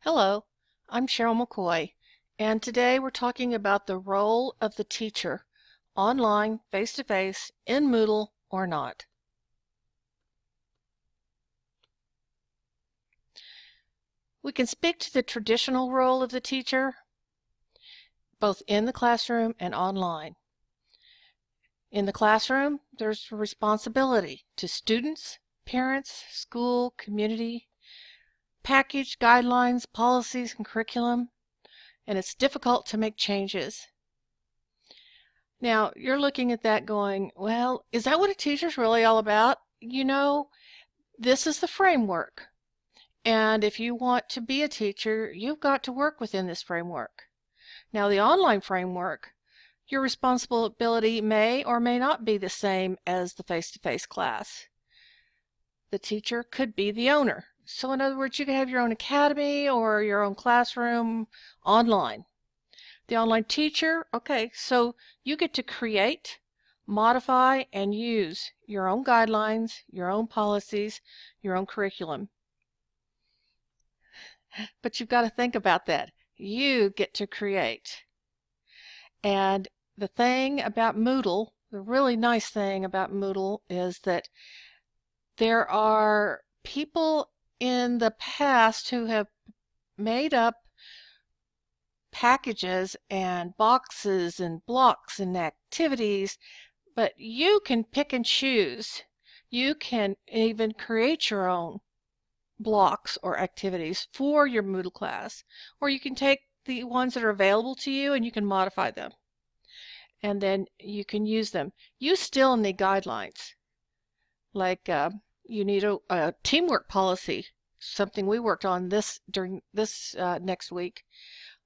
Hello, I'm Cheryl McCoy, and today we're talking about the role of the teacher, online, face-to-face, in Moodle or not. We can speak to the traditional role of the teacher, both in the classroom and online. In the classroom, there's responsibility to students, parents, school, community, package, guidelines, policies, and curriculum, and it's difficult to make changes. Now, you're looking at that going, well, is that what a teacher's really all about? This is the framework. And if you want to be a teacher, you've got to work within this framework. Now, the online framework, your responsibility may or may not be the same as the face-to-face class. The teacher could be the owner. So in other words, you could have your own academy or your own classroom online. The online teacher, okay, so you get to create, modify, and use your own guidelines, your own policies, your own curriculum. But you've got to think about that. You get to create. And the thing about Moodle, the really nice thing about Moodle is that there are people in the past who have made up packages and boxes and blocks and activities, but you can pick and choose. You can even create your own blocks or activities for your Moodle class, or you can take the ones that are available to you and you can modify them, and then you can use them. You still need guidelines, like you need a teamwork policy, something we worked on during this next week.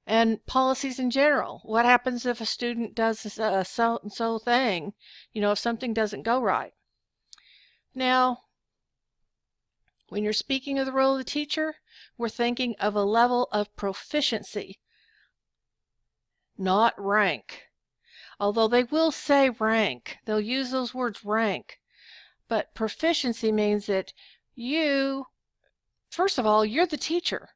And policies in general. What happens if a student does a so-and-so thing, if something doesn't go right? Now, when you're speaking of the role of the teacher, we're thinking of a level of proficiency, not rank. Although they will say rank, they'll use those words rank, but proficiency means that first of all, you're the teacher.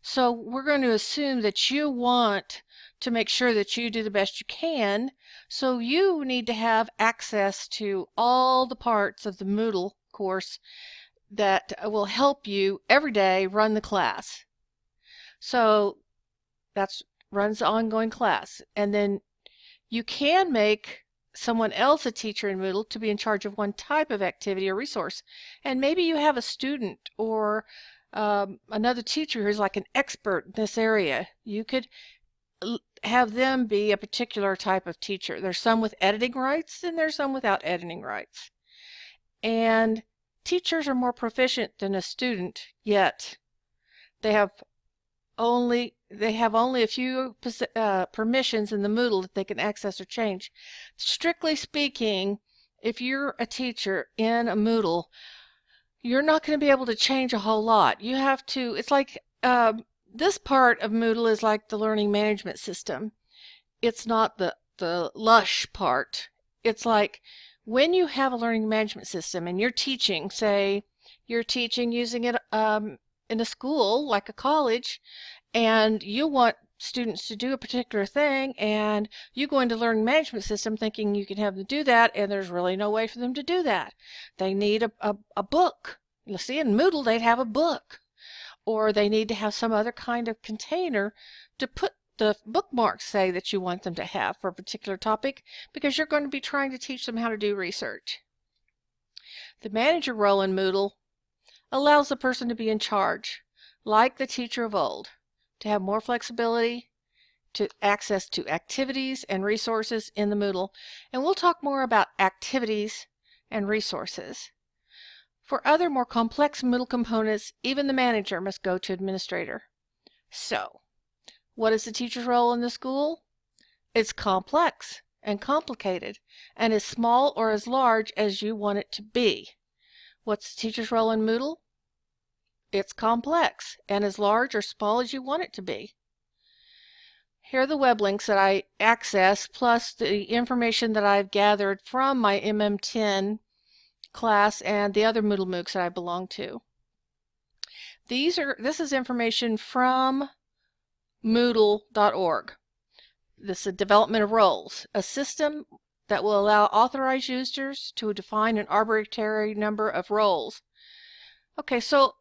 So we're going to assume that you want to make sure that you do the best you can. So you need to have access to all the parts of the Moodle course that will help you every day run the class. So that's runs the ongoing class. And then you can make someone else a teacher in Moodle to be in charge of one type of activity or resource. And maybe you have a student or another teacher who's like an expert in this area. You could have them be a particular type of teacher. There's some with editing rights and there's some without editing rights. And teachers are more proficient than a student, yet they have only a few permissions in the Moodle that they can access or change. Strictly speaking, if you're a teacher in a Moodle, you're not going to be able to change a whole lot. You have to, it's like this part of Moodle is like the learning management system. It's not the lush part. It's like when you have a learning management system and you're teaching, say you're teaching using it in a school like a college, and you want students to do a particular thing, and you go into learning management system thinking you can have them do that, and there's really no way for them to do that. They need a book. You see, in Moodle they'd have a book, or they need to have some other kind of container to put the bookmarks, say, that you want them to have for a particular topic, because you're going to be trying to teach them how to do research. The manager role in Moodle allows the person to be in charge, like the teacher of old, to have more flexibility, to access to activities and resources in the Moodle. And we'll talk more about activities and resources. For other more complex Moodle components, even the manager must go to administrator. So, what is the teacher's role in the school? It's complex and complicated, and as small or as large as you want it to be. What's the teacher's role in Moodle? It's complex and as large or small as you want it to be. Here are the web links that I access, plus the information that I've gathered from my MM10 class and the other Moodle MOOCs that I belong to. This is information from Moodle.org. This is a development of roles, a system that will allow authorized users to define an arbitrary number of roles. Okay, so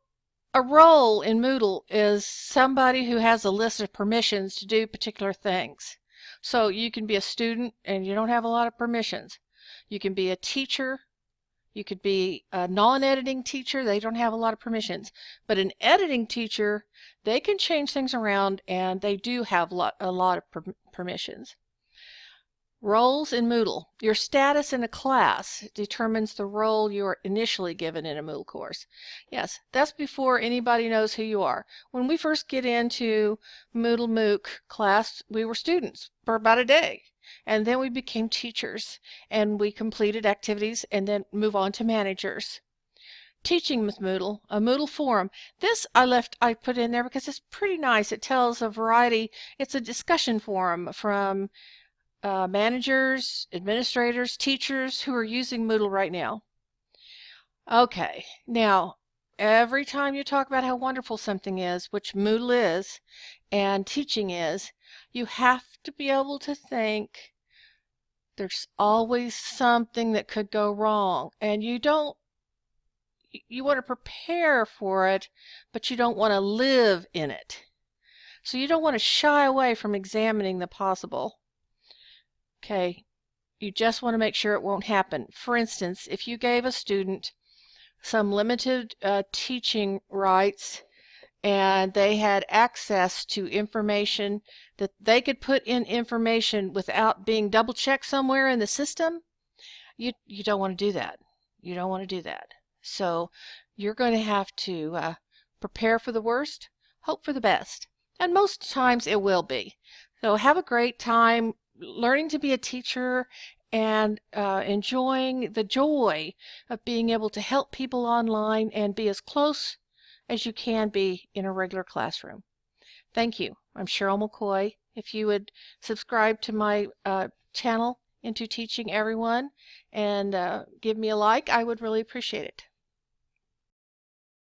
a role in Moodle is somebody who has a list of permissions to do particular things. So you can be a student and you don't have a lot of permissions. You can be a teacher. You could be a non-editing teacher. They don't have a lot of permissions. But an editing teacher, they can change things around and they do have a lot of permissions. Roles in Moodle. Your status in a class determines the role you are initially given in a Moodle course. Yes, that's before anybody knows who you are. When we first get into Moodle MOOC class, we were students for about a day. And then we became teachers and we completed activities and then move on to managers. Teaching with Moodle, a Moodle forum. This I put in there because it's pretty nice. It tells a variety. It's a discussion forum from managers, administrators, teachers who are using Moodle right now. Okay, now every time you talk about how wonderful something is, which Moodle is and teaching is, you have to be able to think there's always something that could go wrong, and you want to prepare for it, but you don't want to live in it. So you don't want to shy away from examining the possible. Okay, you just want to make sure it won't happen. For instance, if you gave a student some limited teaching rights and they had access to information that they could put in information without being double checked somewhere in the system, you don't want to do that. You don't want to do that. So you're going to have to prepare for the worst, hope for the best. And most times it will be. So have a great time learning to be a teacher and enjoying the joy of being able to help people online and be as close as you can be in a regular classroom. Thank you. I'm Cheryl McCoy. If you would subscribe to my channel, Into Teaching Everyone, and give me a like, I would really appreciate it.